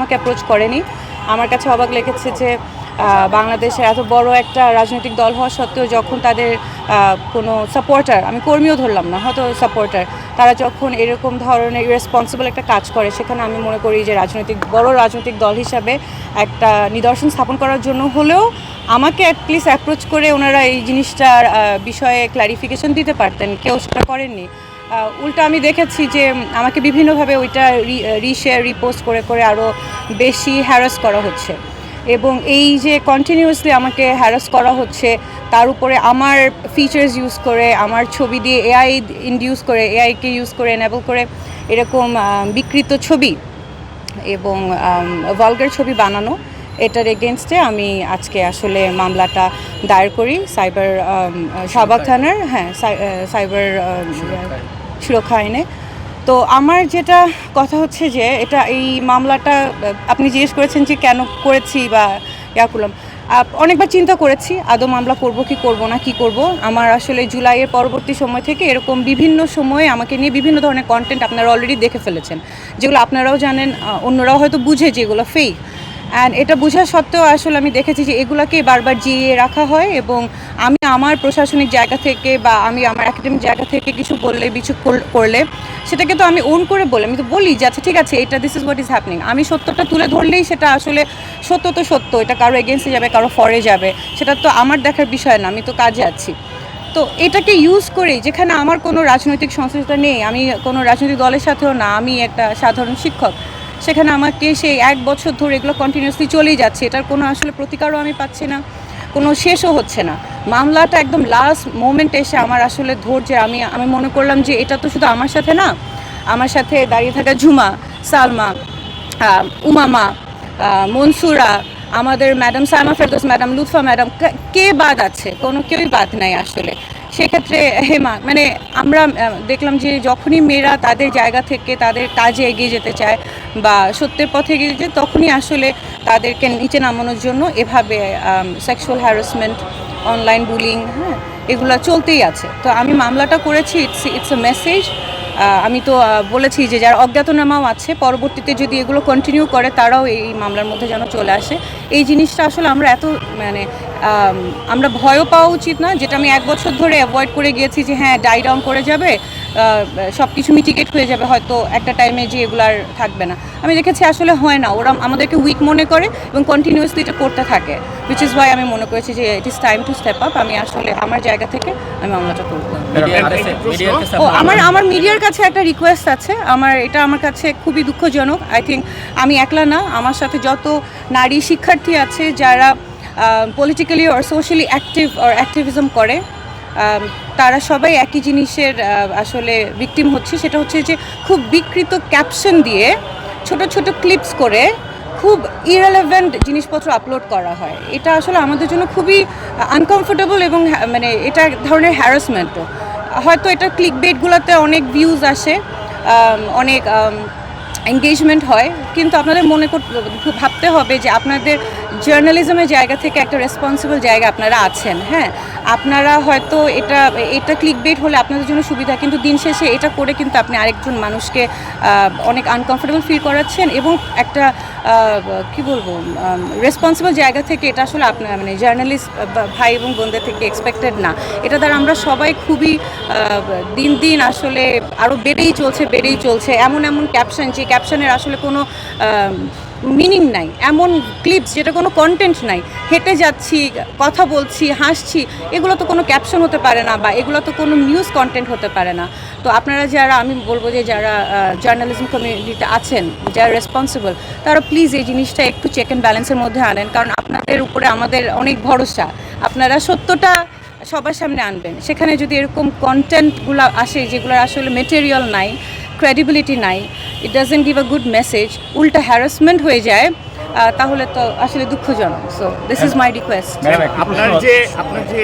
আমাকে অ্যাপ্রোচ করেনি। আমার কাছে অবাক লেগেছে যে বাংলাদেশের এত বড় একটা রাজনৈতিক দল হওয়া সত্ত্বেও যখন তাদের কোনো সাপোর্টার, আমি কর্মীও ধরলাম না, হয়তো সাপোর্টার, তারা যখন এরকম ধরনের ইরেসপন্সিবল একটা কাজ করে, সেখানে আমি মনে করি যে বড় রাজনৈতিক দল হিসাবে একটা নিদর্শন স্থাপন করার জন্য হলেও আমাকে অ্যাটলিস্ট অ্যাপ্রোচ করে ওনারা এই জিনিসটার বিষয়ে ক্লারিফিকেশন দিতে পারতেন, কেউ সেটা করেননি। উল্টা আমি দেখেছি যে আমাকে বিভিন্নভাবে ওইটা রিশেয়ার রিপোস্ট করে করে আরও বেশি হ্যারাস করা হচ্ছে, এবং এই যে কন্টিনিউয়াসলি আমাকে হ্যারাস করা হচ্ছে, তার উপরে আমার ফিচার্স ইউজ করে, আমার ছবি দিয়ে এআই ইনডিউস করে, এআইকে ইউজ করে এনেবল করে এরকম বিকৃত ছবি এবং ভালগার ছবি বানানো, এটার এগেনস্টে আমি আজকে আসলে মামলাটা দায়ের করি সাইবার শাহবাগ থানার সাইবার সুরক্ষা আইনে। তো আমার যেটা কথা হচ্ছে যে এই মামলাটা আপনি জিজ্ঞেস করেছেন যে কেন করেছি বা করলাম, অনেকবার চিন্তা করেছি আদৌ মামলা করব কি করব না, কি করব। আমার আসলে জুলাইয়ের পরবর্তী সময় থেকে এরকম বিভিন্ন সময়ে আমাকে নিয়ে বিভিন্ন ধরনের কন্টেন্ট আপনারা অলরেডি দেখে ফেলেছেন, যেগুলো আপনারাও জানেন, অন্যরাও হয়তো বুঝে যেগুলো ফেক। অ্যান্ড এটা বোঝা সত্ত্বেও আসলে আমি দেখেছি যে এগুলোকে বারবার জিয়ে রাখা হয়, এবং আমি আমার প্রশাসনিক জায়গা থেকে বা আমি আমার একাডেমিক জায়গা থেকে কিছু বললে কিছু করলে সেটাকে তো আমি ওন করে বলি, আমি তো বলি যে আচ্ছা ঠিক আছে, এটা this is what is happening. আমি সত্যটা তুলে ধরলেই সেটা আসলে সত্য তো সত্য, এটা কারো এগেনস্টে যাবে, কারো ফরে যাবে, সেটা তো আমার দেখার বিষয় না, আমি তো কাজে আছি। তো এটাকে ইউজ করেই, যেখানে আমার কোনো রাজনৈতিক সংশ্লিষ্টতা নেই, আমি কোনো রাজনৈতিক দলের সাথেও না, আমি একটা সাধারণ শিক্ষক, সেখানে আমাকে সেই 1 বছর ধরে এগুলো কন্টিনিউয়াসলি চলেই যাচ্ছে, এটার কোনো আসলে প্রতিকারও আমি পাচ্ছি না, কোনো শেষও হচ্ছে না। মামলাটা একদম লাস্ট মোমেন্টে এসে আমার আসলে ধৈর্যে আমি মনে করলাম যে এটা তো শুধু আমার সাথে না, আমার সাথে দাঁড়িয়ে থাকা ঝুমা, সালমা, উমামা, মনসুরা, আমাদের madam Saima Ferdous madam, Lutfa madam, কে বাদ আছে? কোনো কেউই বাদ নাই আসলে। সেক্ষেত্রে হেমা, মানে আমরা দেখলাম যে যখনই মেয়েরা তাদের জায়গা থেকে তাদের কাজে এগিয়ে যেতে চায় বা সত্যের পথে এগিয়ে যেতে, তখনই আসলে তাদেরকে নিচে নামানোর জন্য এভাবে সেক্সুয়াল হ্যারাসমেন্ট, অনলাইন বুলিং, এগুলো চলতেই আছে। তো আমি মামলাটা করেছি, ইটস এ মেসেজ। আমি তো বলেছি যে যারা অজ্ঞাতনামাও আছে, পরবর্তীতে যদি এগুলো কন্টিনিউ করে তারাও এই মামলার মধ্যে যেন চলে আসে। এই জিনিসটা আসলে আমরা আমরা ভয়ও পাওয়া উচিত না, যেটা আমি 1 বছর ধরে অ্যাভয়েড করে গিয়েছি যে হ্যাঁ ডাই ডাউন করে যাবে, সব কিছু মিটিগেট হয়ে যাবে, হয়তো একটা টাইমে যে এগুলো আর থাকবে না। আমি দেখেছি আসলে হয় না, ওরা আমাদেরকে উইক মনে করে এবং কন্টিনিউয়াসলি এটা করতে থাকে, উইচ ইজ ওয়াই আমি মনে করেছি যে it is time to step up. আমি আসলে আমার জায়গা থেকে আমি মামলাটা করবো। আমার মিডিয়ার কাছে একটা রিকোয়েস্ট আছে, আমার কাছে খুবই দুঃখজনক। আই থিঙ্ক আমি একলা না, আমার সাথে যত নারী শিক্ষার্থী আছে যারা পলিটিক্যালি অর সোশ্যালি অ্যাক্টিভিজম করে, তারা সবাই একই জিনিসের আসলে ভিকটিম হচ্ছে। সেটা হচ্ছে যে খুব বিকৃত ক্যাপশন দিয়ে ছোট ছোট ক্লিপস করে খুব ইরেলেভেন্ট জিনিসপত্র আপলোড করা হয়। এটা আসলে আমাদের জন্য খুবই আনকমফোর্টেবল এবং মানে এটা এক ধরনের হ্যারাসমেন্টও। হয়তো এটা ক্লিক বেটগুলোতে অনেক ভিউজ আসে, অনেক এঙ্গেজমেন্ট হয়, কিন্তু আপনাদের ভাবতে হবে যে আপনাদের জার্নালিজমের জায়গা থেকে একটা রেসপন্সিবল জায়গা আপনারা আছেন। হ্যাঁ, আপনারা হয়তো এটা ক্লিক বেট হলে আপনাদের জন্য সুবিধা, কিন্তু দিন শেষে এটা করে কিন্তু আপনি আরেকজন মানুষকে অনেক আনকমফোর্টেবল ফিল করাচ্ছেন, এবং একটা কি বলবো রেসপন্সিবল জায়গা থেকে এটা আসলে আপনার মানে জার্নালিস্ট ভাই এবং বোনদের থেকে এক্সপেক্টেড না। এটা দ্বারা আমরা সবাই খুবই দিন দিন আসলে আরও বেড়েই চলছে এমন ক্যাপশন, যে ক্যাপশনের আসলে কোনো মিনিং নাই, এমন ক্লিপস যেটা কোনো কন্টেন্ট নাই, হেঁটে যাচ্ছি, কথা বলছি, হাসছি, এগুলো তো কোনো ক্যাপশন হতে পারে না, বা এগুলো তো কোনো নিউজ কন্টেন্ট হতে পারে না। তো আপনারা যারা, আমি বলবো যে যারা জার্নালিজম কমিউনিটিতে আছেন, যারা রেসপন্সিবল, তারা প্লিজ এই জিনিসটা একটু চেক অ্যান্ড ব্যালেন্সের মধ্যে আনেন, কারণ আপনাদের উপরে আমাদের অনেক ভরসা। আপনারা সত্যটা সবার সামনে আনবেন, সেখানে যদি এরকম কন্টেন্টগুলো আসে যেগুলোর আসলে মেটেরিয়াল নাই, ক্রেডিবিলিটি নাই, it doesn't give a good message, উল্টা হ্যারাসমেন্ট হয়ে যায়, তাহলে তো আসলে দুঃখজনক। So this is my request. আপনার যে